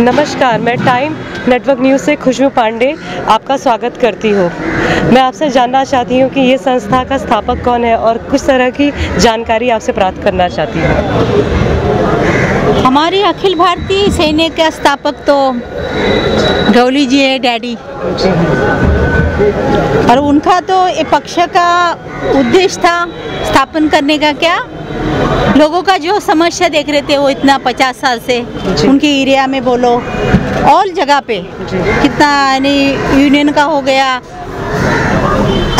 नमस्कार, मैं time Network news से खुशबू पांडे आपका स्वागत करती हूँ। मैं आपसे जानना चाहती हूँ कि ये संस्था का स्थापक कौन है और कुछ तरह की जानकारी आपसे प्राप्त करना चाहती हूँ। हमारे अखिल भारतीय सेना का स्थापक तो गौली जी है, डैडी। और उनका तो ये पक्ष का उद्देश्य था स्थापन करने का, क्या लोगों का जो समस्या देख रहे थे वो इतना 50 साल से उनके एरिया में बोलो ऑल जगह पे कितना यानी यूनियन का हो गया,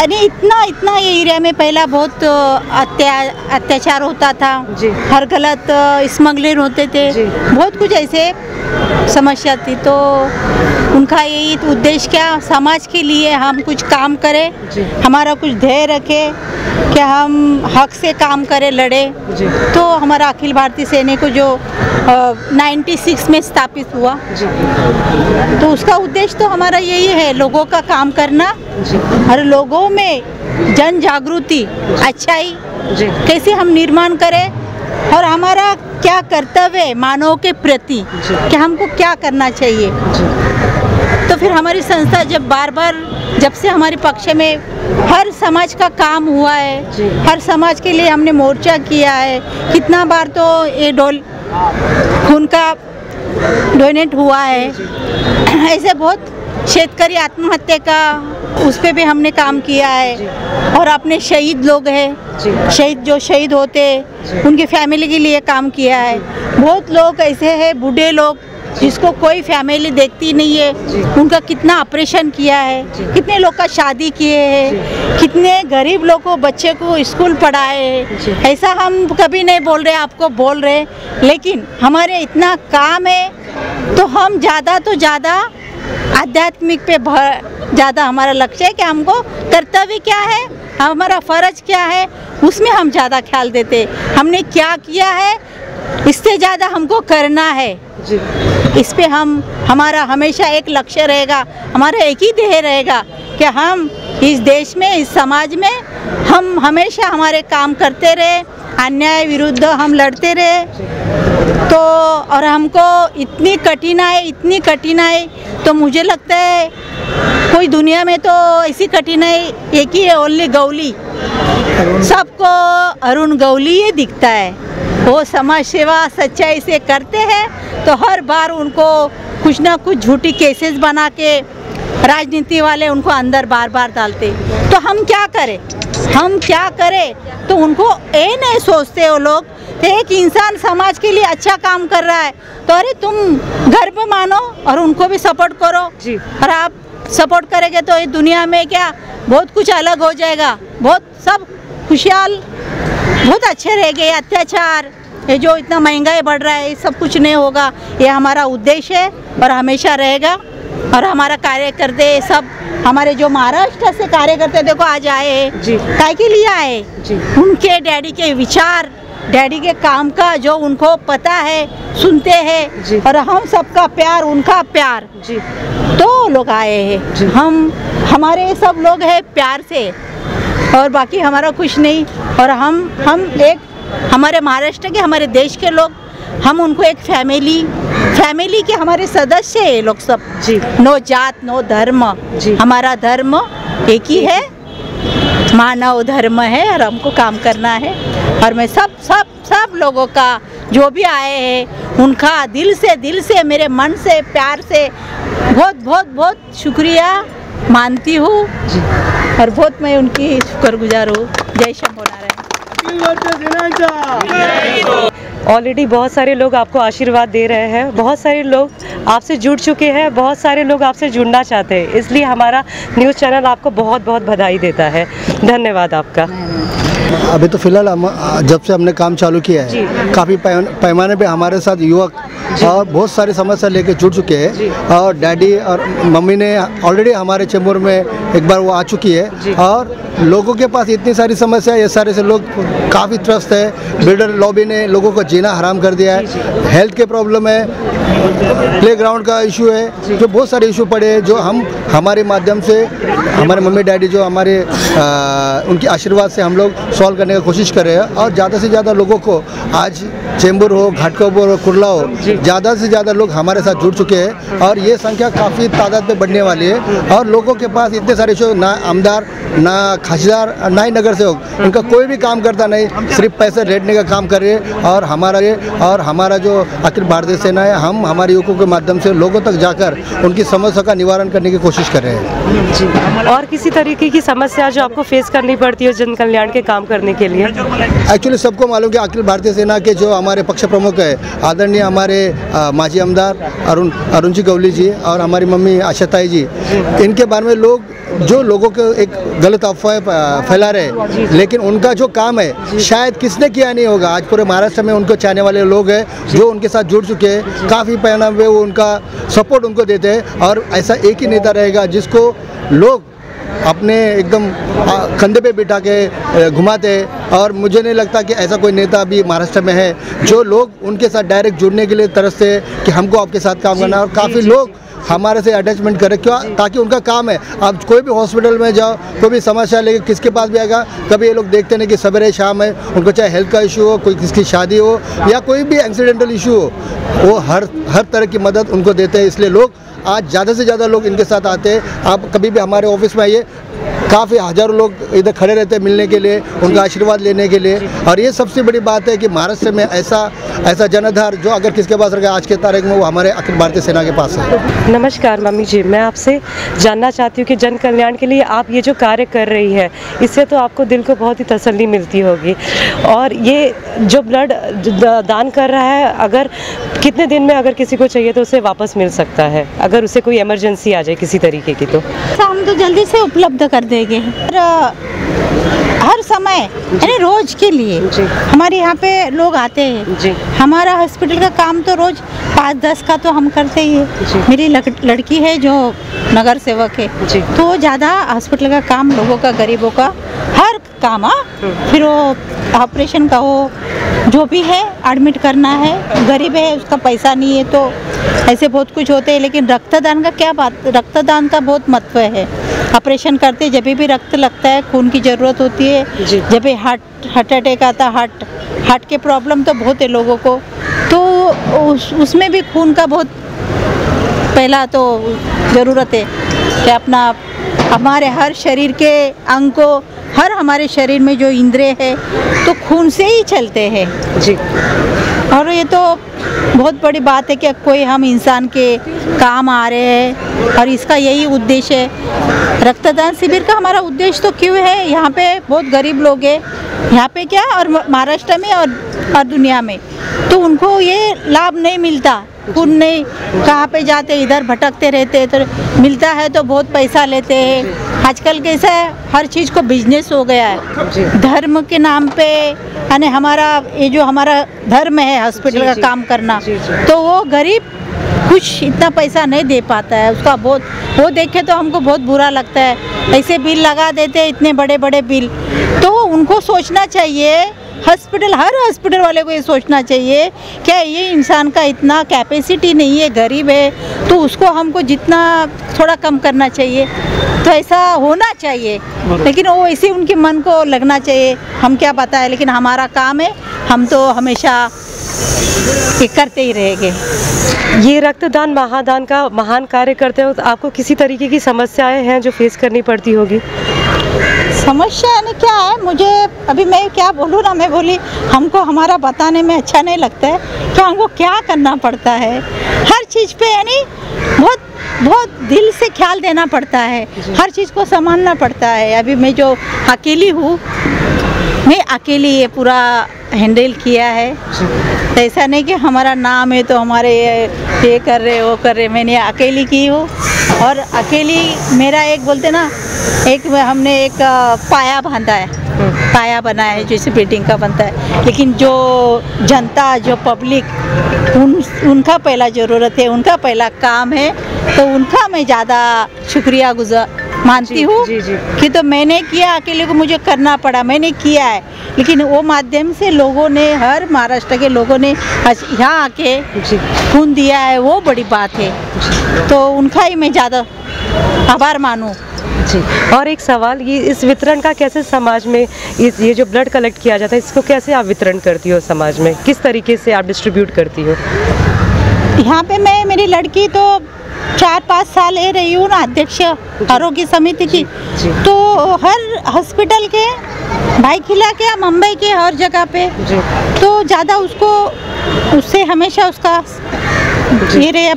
अरे इतना ये एरिया में पहला बहुत अत्याचार होता था, हर गलत स्मगलर होते थे, बहुत कुछ ऐसे समस्या थी। तो उनका यही उद्देश्य क्या समाज के लिए हम कुछ काम करें, हमारा कुछ ध्येय रखें कि हम हक से काम करें, लड़े। तो हमारा अखिल भारतीय सेना को जो 96 में स्थापित हुआ, तो उसका उद्देश्य तो हमारा यही है, लोगों का काम करना और लोगों में जन जागृति, अच्छाई कैसे हम निर्माण करें और हमारा क्या कर्तव्य है मानव के प्रति कि हमको क्या करना चाहिए। तो फिर हमारी संस्था जब से हमारे पक्ष में हर समाज का काम हुआ है, हर समाज के लिए हमने मोर्चा किया है, कितना बार तो ये खून का डोनेट हुआ है, ऐसे बहुत शेतकरी आत्महत्या का उस पे भी हमने काम किया है। और अपने शहीद लोग हैं, शहीद होते उनकी फैमिली के लिए काम किया है। बहुत लोग ऐसे हैं बूढ़े लोग जिसको कोई फैमिली देखती नहीं है, उनका कितना ऑपरेशन किया है, कितने लोग का शादी किए हैं, कितने गरीब लोग को बच्चे को स्कूल पढ़ाए हैं। ऐसा हम कभी नहीं बोल रहे, आपको बोल रहे, लेकिन हमारे इतना काम है तो हम ज़्यादा तो ज़्यादा आध्यात्मिक पे ज़्यादा हमारा लक्ष्य है कि हमको कर्तव्य क्या है, हमारा फ़र्ज क्या है, उसमें हम ज़्यादा ख्याल देते। हमने क्या किया है इससे ज़्यादा हमको करना है, इस पे हमारा हमेशा एक लक्ष्य रहेगा, हमारा एक ही ध्येय रहेगा कि हम इस देश में, इस समाज में हम हमेशा हमारे काम करते रहे, अन्याय विरुद्ध हम लड़ते रहे। तो और हमको इतनी कठिनाई तो मुझे लगता है कोई दुनिया में तो ऐसी कठिनाई एक ही है, ओनली गौली। सबको अरुण गौली ये दिखता है, वो समाज सेवा सच्चाई से करते हैं। तो हर बार उनको कुछ ना कुछ झूठी केसेस बना के राजनीति वाले उनको अंदर बार डालते। तो हम क्या करें तो उनको ये नहीं सोचते वो लोग, एक इंसान समाज के लिए अच्छा काम कर रहा है तो अरे तुम गर्व मानो और उनको भी सपोर्ट करो। और आप सपोर्ट करेंगे तो ये दुनिया में क्या बहुत कुछ अलग हो जाएगा, बहुत सब खुशहाल, बहुत अच्छे रहेंगे। अत्याचार ये जो इतना महंगाई बढ़ रहा है ये सब कुछ नहीं होगा, ये हमारा उद्देश्य है और हमेशा रहेगा। और हमारा कार्यकर्ते सब हमारे जो महाराष्ट्र से कार्यकर्ते देखो आज आए हैं, काय के लिए आए, उनके डैडी के विचार, डैडी के काम का जो उनको पता है, सुनते हैं और हम सबका प्यार, उनका प्यार, तो लोग आए हैं। हमारे सब लोग हैं प्यार से और बाकी हमारा कुछ नहीं। और हम एक हमारे महाराष्ट्र के, हमारे देश के लोग, हम उनको एक फैमिली के हमारे सदस्य हैं लोग सब। नो जात नो धर्म, हमारा धर्म एक ही है, मानव धर्म है और हमको काम करना है। और मैं सब लोगों का जो भी आए हैं उनका दिल से मेरे मन से प्यार से बहुत शुक्रिया मानती हूँ और बहुत मैं उनकी शुक्रगुजार हूँ। जय शंभो नारायण। ऑलरेडी बहुत सारे लोग आपको आशीर्वाद दे रहे हैं, बहुत सारे लोग आपसे जुड़ चुके हैं, बहुत सारे लोग आपसे जुड़ना चाहते हैं, इसलिए हमारा न्यूज़ चैनल आपको बहुत बधाई देता है। धन्यवाद आपका। अभी तो फिलहाल जब से हमने काम चालू किया है काफ़ी पैमाने पे हमारे साथ युवक और बहुत सारी समस्या लेके जुड़ चुके हैं। और डैडी और मम्मी ने ऑलरेडी हमारे चेंबर में एक बार वो आ चुकी है। और लोगों के पास इतनी सारी समस्या, ये सारे से लोग काफ़ी त्रस्त है। बिल्डर लॉबी ने लोगों को जीना हराम कर दिया है, हेल्थ के प्रॉब्लम है, प्लेग्राउंड का इशू है, जो बहुत सारे इशू पड़े हैं, जो हम हमारे माध्यम से हमारे मम्मी डैडी जो हमारे उनके आशीर्वाद से हम लोग सॉल्व करने की कोशिश कर रहे हैं। और ज़्यादा से ज़्यादा लोगों को आज चेंबूर हो, घाटकोपर हो, कुर्ला हो, ज़्यादा से ज़्यादा लोग हमारे साथ जुड़ चुके हैं और ये संख्या काफ़ी तादाद में बढ़ने वाली है। और लोगों के पास इतने सारे इशू, ना आमदार, ना खासदार, ना ही नगर सेवक, उनका कोई भी काम करता नहीं, सिर्फ पैसे रेटने का काम कर रहे हैं। और हमारा जो अखिल भारतीय सेना है, हम हमारे युवकों के माध्यम से लोगों तक जाकर उनकी समस्या का निवारण करने की कोशिश कर रहे हैं जी। और किसी तरीके की समस्या जो आपको फेस करनी पड़ती है जन कल्याण के काम करने के लिए? एक्चुअली सबको मालूम कि अखिल भारतीय सेना के जो हमारे पक्ष प्रमुख है, आदरणीय हमारे माजी आमदार अरुण जी गवली जी और हमारी मम्मी आशाताई जी, इनके बारे में जो लोगों को एक गलत अफवाह फैला रहे हैं, लेकिन उनका जो काम है शायद किसने किया नहीं होगा। आज पूरे महाराष्ट्र में उनको चाहने वाले लोग हैं जो उनके साथ जुड़ चुके हैं, काफ़ी पैमाने में वो उनका सपोर्ट उनको देते हैं। और ऐसा एक ही नेता रहेगा जिसको लोग अपने एकदम कंधे पे बिठा के घुमाते। और मुझे नहीं लगता कि ऐसा कोई नेता अभी महाराष्ट्र में है जो लोग उनके साथ डायरेक्ट जुड़ने के लिए तरसते कि हमको आपके साथ काम करना है। और काफ़ी लोग हमारे से अटैचमेंट करें, क्यों? ताकि उनका काम है। आप कोई भी हॉस्पिटल में जाओ, कोई भी समस्या लेके किसके पास भी आएगा, कभी ये लोग देखते नहीं कि सवेरे शाम है, उनको चाहे हेल्थ का इशू हो, कोई किसकी शादी हो या कोई भी एक्सीडेंटल इशू हो, वो हर तरह की मदद उनको देते हैं। इसलिए लोग आज ज़्यादा से ज़्यादा लोग इनके साथ आते हैं। आप कभी भी हमारे ऑफिस में आइए, काफ़ी हज़ारों लोग इधर खड़े रहते हैं मिलने के लिए, उनका आशीर्वाद लेने के लिए। और ये सबसे बड़ी बात है कि महाराष्ट्र में ऐसा जनाधार जो अगर किसके पास रहेगा आज के तारीख में, वो हमारे अखिल भारतीय सेना के पास है। नमस्कार मम्मी जी, मैं आपसे जानना चाहती हूँ कि जन कल्याण के लिए आप ये जो कार्य कर रही है, इससे तो आपको दिल को बहुत ही तसल्ली मिलती होगी। और ये जो ब्लड दान कर रहा है, अगर कितने दिन में अगर किसी को चाहिए तो उसे वापस मिल सकता है, अगर उसे कोई इमरजेंसी आ जाए किसी तरीके की? तो हम तो जल्दी से उपलब्ध कर देंगे हर समय, यानी रोज के लिए हमारे यहाँ पे लोग आते हैं जी। हमारा हॉस्पिटल का काम तो रोज 5-10 का तो हम करते ही है। मेरी लड़की है जो नगर सेवक है, तो ज़्यादा हॉस्पिटल का काम, लोगों का, गरीबों का हर काम, फिर वो ऑपरेशन का हो, जो भी है, एडमिट करना है, गरीब है उसका पैसा नहीं है, तो ऐसे बहुत कुछ होते हैं। लेकिन रक्तदान का क्या बात, रक्तदान का बहुत महत्व है। ऑपरेशन करते जब भी रक्त लगता है, खून की ज़रूरत होती है। जब भी हार्ट अटैक आता, हार्ट के प्रॉब्लम तो बहुत है लोगों को, तो उसमें भी खून का बहुत पहला तो ज़रूरत है कि हमारे हर शरीर के अंग को, हर हमारे शरीर में जो इंद्रिय है तो खून से ही चलते हैं जी। और ये तो बहुत बड़ी बात है कि कोई हम इंसान के काम आ रहे हैं और इसका यही उद्देश्य है। रक्तदान शिविर का हमारा उद्देश्य तो क्यों है, यहाँ पे बहुत गरीब लोग हैं यहाँ पे क्या, और महाराष्ट्र में और दुनिया में, तो उनको ये लाभ नहीं मिलता। खून नहीं, कहाँ पे जाते, इधर भटकते रहते, तो मिलता है तो बहुत पैसा लेते हैं। आजकल कैसा है, हर चीज़ को बिजनेस हो गया है धर्म के नाम पे। यानी ये जो हमारा धर्म है हॉस्पिटल का काम करना, तो वो गरीब कुछ इतना पैसा नहीं दे पाता है, उसका बहुत, वो देखे तो हमको बहुत बुरा लगता है। ऐसे बिल लगा देते हैं, इतने बड़े बड़े बिल, तो उनको सोचना चाहिए, हर हॉस्पिटल वाले को ये सोचना चाहिए क्या ये इंसान का इतना कैपेसिटी नहीं है, गरीब है, तो उसको हमको जितना थोड़ा कम करना चाहिए, तो ऐसा होना चाहिए। लेकिन वो ऐसे उनके मन को लगना चाहिए, हम क्या बताएं, लेकिन हमारा काम है, हम तो हमेशा ये करते ही रहेंगे। ये रक्तदान महादान का महान कार्य करते हो, तो आपको किसी तरीके की समस्याएं हैं जो फेस करनी पड़ती होगी? समस्या यानी क्या है, मुझे अभी मैं क्या बोलूँ ना, मैं बोली हमको हमारा बताने में अच्छा नहीं लगता है कि हमको क्या करना पड़ता है। हर चीज़ पे यानी बहुत दिल से ख्याल देना पड़ता है, हर चीज़ को संभालना पड़ता है। अभी मैं जो अकेली हूँ, मैं अकेली ये पूरा हैंडल किया है। ऐसा नहीं कि हमारा नाम है तो हमारे ये कर रहे वो कर रहे, मैंने अकेली की हूँ। और अकेली मेरा एक बोलते ना, हमने एक पाया बांधा है, पाया बनाया है जैसे बिल्डिंग का बनता है। लेकिन जो जनता, जो पब्लिक, उनका पहला ज़रूरत है, उनका पहला काम है, तो उनका मैं ज़्यादा शुक्रिया मानती हूँ जी, जी। कि तो मैंने किया, अकेले को मुझे करना पड़ा, मैंने किया है, लेकिन वो माध्यम से लोगों ने, हर महाराष्ट्र के लोगों ने यहाँ आके जी खून दिया है, वो बड़ी बात है। तो उनका ही मैं ज़्यादा आभार मानूँ। जी। और एक सवाल, ये इस वितरण का कैसे समाज में, ये जो ब्लड कलेक्ट किया जाता है, इसको कैसे आप वितरण करती हो समाज में, किस तरीके से आप डिस्ट्रीब्यूट करती हो? यहाँ पे मैं, मेरी लड़की तो 4-5 साल रही हूँ ना अध्यक्ष आरोग्य समिति की, तो हर हॉस्पिटल के, भाई खिला के, मुंबई के हर जगह पे, तो ज़्यादा उससे हमेशा उसका ये रहे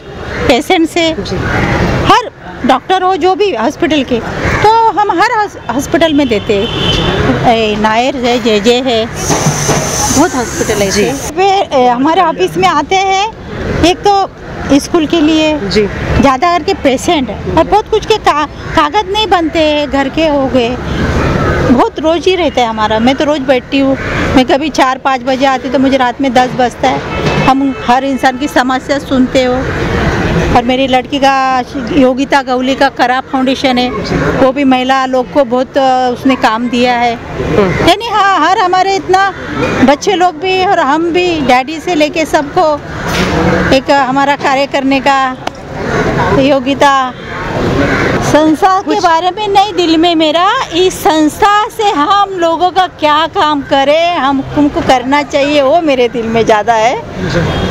पेशेंट से, हर डॉक्टर हो जो भी हॉस्पिटल के, तो हम हर हॉस्पिटल में देते हैं। नायर है, जे है, बहुत हॉस्पिटल है जी। वे हमारे ऑफिस में आते हैं, एक तो स्कूल के लिए ज़्यादा करके पेशेंट, और बहुत कुछ के कागज़ नहीं बनते हैं, घर के हो गए, बहुत रोज़ ही रहता है हमारा। मैं तो रोज़ बैठती हूँ, मैं कभी 4-5 बजे आती तो मुझे रात में 10 बजता है। हम हर इंसान की समस्या सुनते हो। और मेरी लड़की का योगिता गौली का करा फाउंडेशन है, वो भी महिला लोग को बहुत उसने काम दिया है। यानी हाँ, हर हमारे इतना बच्चे लोग भी और हम भी, डैडी से लेके सबको एक हमारा कार्य करने का योगिता। संस्था के बारे में नहीं दिल में मेरा, इस संस्था से हम लोगों का क्या काम करें, हमको करना चाहिए, वो मेरे दिल में ज़्यादा है।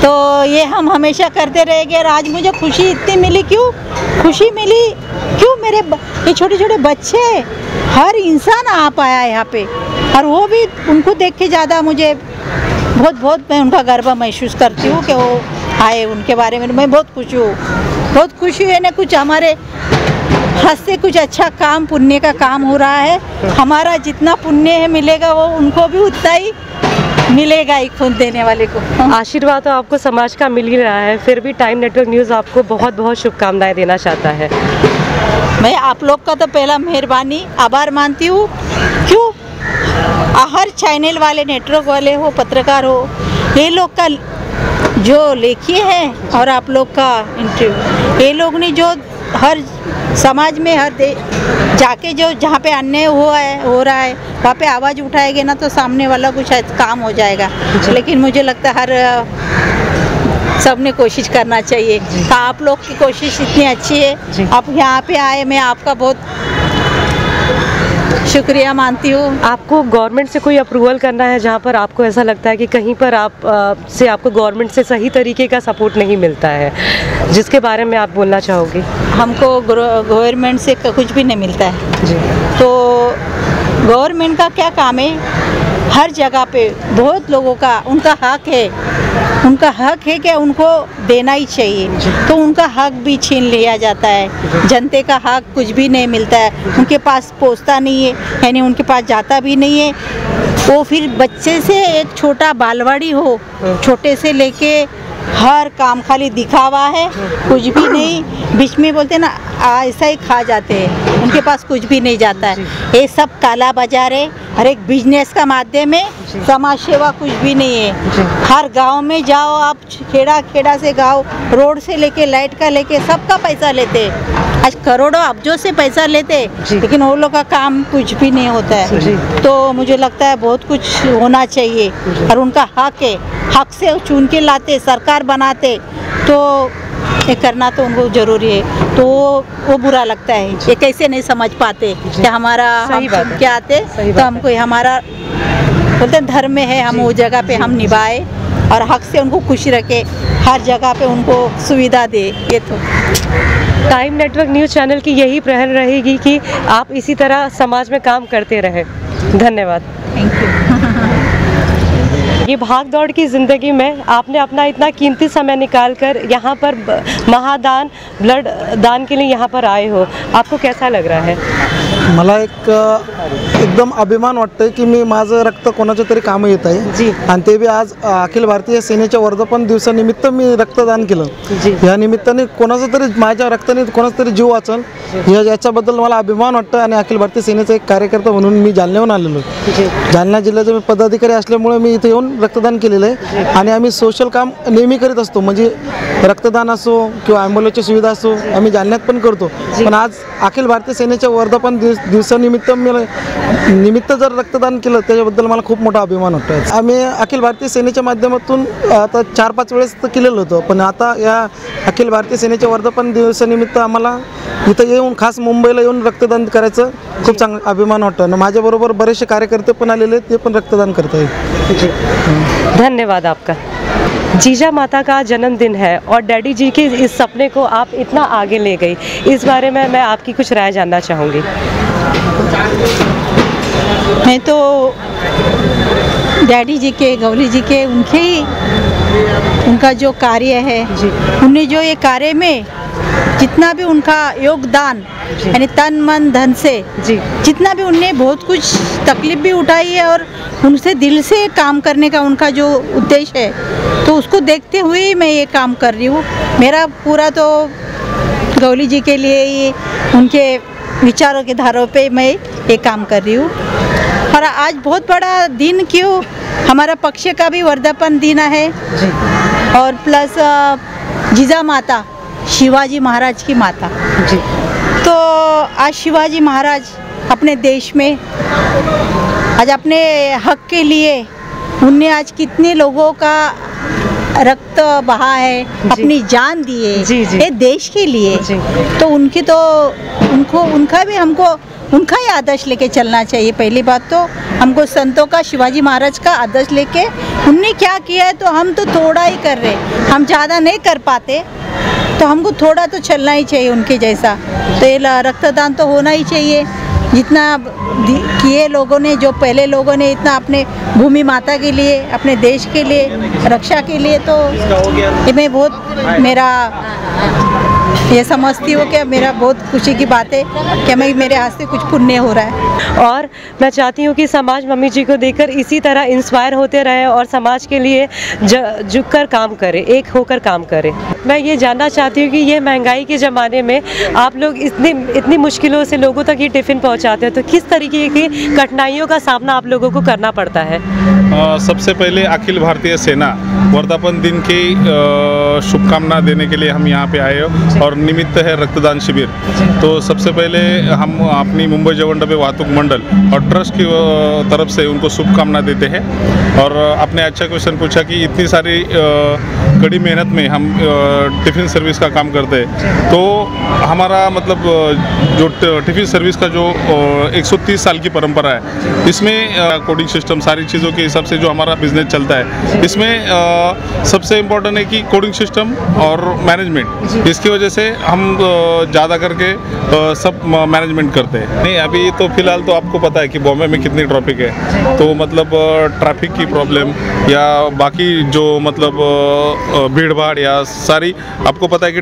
तो ये हम हमेशा करते रहेंगे। और आज मुझे खुशी इतनी मिली, क्यों खुशी मिली, क्यों मेरे ये छोटे छोटे बच्चे, हर इंसान आ पाया यहाँ पे, और वो भी उनको देख के ज़्यादा मुझे बहुत मैं उनका गर्व महसूस करती हूँ कि वो आए। उनके बारे में मैं बहुत खुश हूँ, बहुत खुशी है ना। कुछ हमारे हाथ से कुछ अच्छा काम, पुण्य का काम हो रहा है। हमारा जितना पुण्य है मिलेगा, वो उनको भी उतना ही मिलेगा ही, खून देने वाले को। आशीर्वाद तो आपको समाज का मिल ही रहा है, फिर भी टाइम नेटवर्क न्यूज़ आपको बहुत बहुत शुभकामनाएं देना चाहता है। मैं आप लोग का तो पहला मेहरबानी आभार मानती हूँ। क्यों, हर चैनल वाले, नेटवर्क वाले हो, पत्रकार हो, ये लोग का जो लेखी है और आप लोग का इंटरव्यू, ये लोग ने जो हर समाज में, हर जाके जो जहाँ पे अन्याय हो रहा है वहाँ पे आवाज़ उठाएंगे ना, तो सामने वाला कुछ काम हो जाएगा। लेकिन मुझे लगता है हर सबने कोशिश करना चाहिए। तो आप लोग की कोशिश इतनी अच्छी है, आप यहाँ पे आए, मैं आपका बहुत शुक्रिया मानती हूँ। आपको गवर्नमेंट से कोई अप्रूवल करना है जहाँ पर आपको ऐसा लगता है कि कहीं पर आपको गवर्नमेंट से सही तरीके का सपोर्ट नहीं मिलता है, जिसके बारे में आप बोलना चाहोगे? हमको गवर्नमेंट से कुछ भी नहीं मिलता है जी। तो गवर्नमेंट का क्या काम है, हर जगह पे बहुत लोगों का उनका हक है, उनका हक है कि उनको देना ही चाहिए, तो उनका हक भी छीन लिया जाता है। जनते का हक कुछ भी नहीं मिलता है, उनके पास पहुंचता नहीं है, यानी उनके पास जाता भी नहीं है। वो फिर बच्चे से एक छोटा बालवाड़ी हो, छोटे से लेके हर काम खाली दिखावा है, कुछ भी नहीं। बीच में बोलते ना ऐसा ही खा जाते हैं, उनके पास कुछ भी नहीं जाता है। ये सब काला बाजार है, हर एक बिजनेस का माध्यम है, समाज सेवा कुछ भी नहीं है। हर गांव में जाओ आप, खेड़ा से गांव, रोड से लेके लाइट का लेके सबका पैसा लेते हैं। आज करोड़ों अब्जों से पैसा लेते, लेकिन वो लोग का काम कुछ भी नहीं होता है। तो मुझे लगता है बहुत कुछ होना चाहिए, और उनका हक है, हक से चुन के लाते, सरकार बनाते, तो ये करना तो उनको जरूरी है। तो वो बुरा लगता है, ये कैसे नहीं समझ पाते कि हमारा हम क्या आते, तो हमको हमारा बोलते धर्म है, हम वो जगह पे हम निभाए और हक से उनको खुश रखे, हर जगह पे उनको सुविधा दे। ये तो टाइम नेटवर्क न्यूज़ चैनल की यही पहल रहेगी कि आप इसी तरह समाज में काम करते रहें। धन्यवाद। Thank you. ये भाग दौड़ की ज़िंदगी में आपने अपना इतना कीमती समय निकालकर यहाँ पर महादान, ब्लड दान के लिए यहाँ पर आए हो, आपको कैसा लग रहा है? मला एक एकदम अभिमान वाटतंय की मी माझं रक्त कोणाच्या तरी कामं येत आहे आणि ते बी आज अखिल भारतीय सेनेच्या वर्धापन दिवसानिमित्त मी रक्तदान केलं। या निमित्ताने कोणाचा तरी माझ्या रक्ताने कोणाचा तरी जीव वाचल याच्याबद्दल मला अभिमान वाटतं आणि अखिल भारतीय सेनेचा एक कार्यकर्ता म्हणून मी जालन्याहून आलेलो आहे। जालना जिल्ह्याचा मी पदाधिकारी असल्यामुळे मी इथे येऊन रक्तदान केलेलं आहे आणि आम्ही सोशल काम नेहमी करीत असतो, म्हणजे रक्तदान असो किंवा ॲम्ब्युलन्सची सुविधा असो आम्ही जालन्यात पण करतो। पण आज अखिल भारतीय सेनेच्या वर्धापन दिवसानिमित्त निमित्त जर रक्तदान केलं त्याच्याबद्दल मला खूप मोठा अभिमान वाटतो। आम्ही अखिल भारतीय सेनेच्या माध्यमातून आता 4-5 वेळेस तर केलेलं होतं, पण आता या अखिल भारतीय सेनेच्या वर्धापन दिवसानिमित्त आम्हाला इथं येऊन खास मुंबईला येऊन रक्तदान करायचं खूप चांगला अभिमान वाटतो आणि माझ्याबरोबर बरेचसे कार्यकर्ते पण आलेले आहेत, ते पण रक्तदान करत आहेत। धन्यवाद आपका। जीजा माता का जन्मदिन है और डैडी जी के इस सपने को आप इतना आगे ले गई, इस बारे में मैं आपकी कुछ राय जानना चाहूँगी। मैं तो डैडी जी के, गौरी जी के, उनका जो कार्य है, उन्हें जो ये कार्य में जितना भी उनका योगदान यानी तन मन धन से जितना भी उनने बहुत कुछ तकलीफ भी उठाई है और उनसे दिल से काम करने का उनका जो उद्देश्य है, तो उसको देखते हुए ही मैं ये काम कर रही हूँ। मेरा पूरा तो गौरी जी के लिए ही उनके विचारों के धारों पे मैं ये काम कर रही हूँ। और आज बहुत बड़ा दिन क्यों, हमारा पक्ष का भी वर्धापन दिन है और प्लस जीजा माता शिवाजी महाराज की माता जी। तो आज शिवाजी महाराज अपने देश में आज अपने हक के लिए उनने आज कितने लोगों का रक्त बहा है, अपनी जान दी है ये देश के लिए। तो उनका भी हमको उनका ही आदर्श लेके चलना चाहिए। पहली बात तो हमको संतों का, शिवाजी महाराज का आदर्श लेके उनने क्या किया है तो हम तो थोड़ा ही कर रहे, हम ज़्यादा नहीं कर पाते, तो हमको थोड़ा तो चलना ही चाहिए उनके जैसा। तो ये रक्तदान तो होना ही चाहिए, जितना किए लोगों ने, जो पहले लोगों ने इतना अपने भूमि माता के लिए, अपने देश के लिए, रक्षा के लिए, तो ये मैं बहुत मेरा ये समझती हूँ कि मेरा बहुत खुशी की बात है कि मेरे हाथ से कुछ पुण्य हो रहा है। और मैं चाहती हूँ कि समाज मम्मी जी को देखकर इसी तरह इंस्पायर होते रहे और समाज के लिए झुककर काम करे, एक होकर काम करे। मैं ये जानना चाहती हूँ कि ये महंगाई के ज़माने में आप लोग इतनी मुश्किलों से लोगों तक ये टिफ़िन पहुँचाते हैं, तो किस तरीके की कठिनाइयों का सामना आप लोगों को करना पड़ता है? सबसे पहले अखिल भारतीय सेना वर्धापन दिन की शुभकामना देने के लिए हम यहाँ पे आए और निमित्त है रक्तदान शिविर। तो सबसे पहले हम अपनी मुंबई जेवण डब्बे वाहतूक मंडल और ट्रस्ट की तरफ से उनको शुभकामना देते हैं। और आपने अच्छा क्वेश्चन पूछा कि इतनी सारी कड़ी मेहनत में हम टिफ़िन सर्विस का काम करते हैं, तो हमारा मतलब जो टिफ़िन सर्विस का जो 130 साल की परंपरा है, इसमें कोडिंग सिस्टम सारी चीज़ों के हिसाब से जो हमारा बिजनेस चलता है, इसमें सबसे इम्पोर्टेंट है कि कोडिंग सिस्टम और मैनेजमेंट। इसकी वजह से हम ज़्यादा करके सब मैनेजमेंट करते हैं। नहीं, अभी तो फिलहाल तो आपको पता है कि बॉम्बे में कितनी ट्रैफिक है, तो मतलब ट्रैफिक की प्रॉब्लम या बाकी जो मतलब भीड़ भाड़ या सारी, आपको पता है कि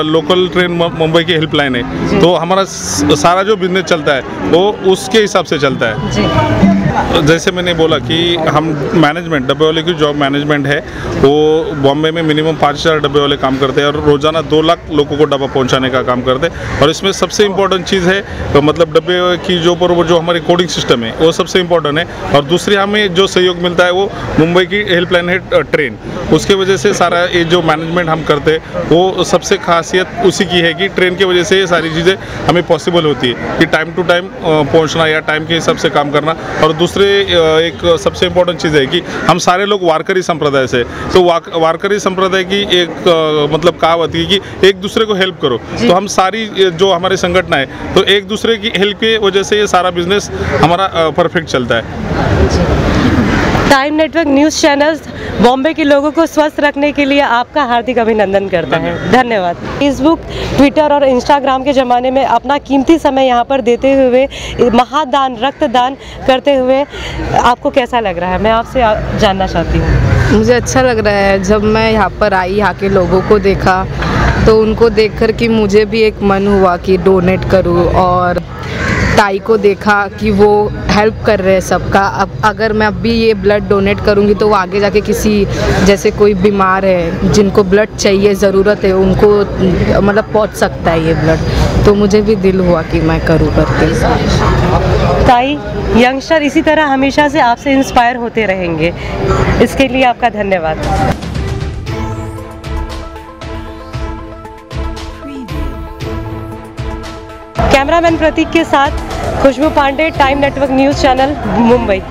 लोकल ट्रेन मुंबई की हेल्पलाइन है, तो हमारा सारा जो बिजनेस चलता है वो उसके हिसाब से चलता है। जैसे मैंने बोला कि हम मैनेजमेंट, डब्बे वाले की जॉब मैनेजमेंट है, वो बॉम्बे में मिनिमम 5,000 डब्बे वाले काम करते हैं और रोज़ाना 2 लाख लोगों को डब्बा पहुंचाने का काम करते हैं। और इसमें सबसे इम्पोर्टेंट चीज़ है तो मतलब डब्बे की जो हमारी कोडिंग सिस्टम है वो सबसे इम्पोर्टेंट है। और दूसरी हमें जो सहयोग मिलता है वो मुंबई की हेल्पलाइन है ट्रेन, उसके वजह से सारा ये जो मैनेजमेंट हम करते हैं वो सबसे खासियत उसी की है कि ट्रेन की वजह से ये सारी चीज़ें हमें पॉसिबल होती है कि टाइम टू टाइम पहुँचना या टाइम के हिसाब से काम करना। और दूसरे एक सबसे इम्पोर्टेंट चीज़ है कि हम सारे लोग वारकरी संप्रदाय से, तो वारकरी संप्रदाय की एक मतलब कहावत है कि एक दूसरे को हेल्प करो। तो हम सारी जो हमारी संगठन है तो एक दूसरे की हेल्प की वजह से ये सारा बिजनेस हमारा परफेक्ट चलता है। Time Network news channel Bombay के लोगों को स्वस्थ रखने के लिए आपका हार्दिक अभिनंदन करता है। धन्यवाद। फेसबुक, ट्विटर और इंस्टाग्राम के ज़माने में अपना कीमती समय यहाँ पर देते हुए, महादान, रक्तदान करते हुए आपको कैसा लग रहा है? मैं आपसे जानना चाहती हूँ। मुझे अच्छा लग रहा है। जब मैं यहाँ पर आई, यहाँ के लोगों को देखा, तो उनको देखकर कि मुझे भी एक मन हुआ कि डोनेट करूँ और ताई को देखा कि वो हेल्प कर रहे हैं सबका। अब अगर मैं अभी ये ब्लड डोनेट करूँगी तो वो आगे जाके किसी जैसे कोई बीमार है जिनको ब्लड चाहिए, ज़रूरत है, उनको मतलब पहुँच सकता है ये ब्लड। तो मुझे भी दिल हुआ कि मैं करूँ करके। ताई, यंगस्टर इसी तरह हमेशा से आपसे इंस्पायर होते रहेंगे, इसके लिए आपका धन्यवाद। कैमरामैन प्रतीक के साथ Khushboo Pandey, Time Network news channel, Mumbai.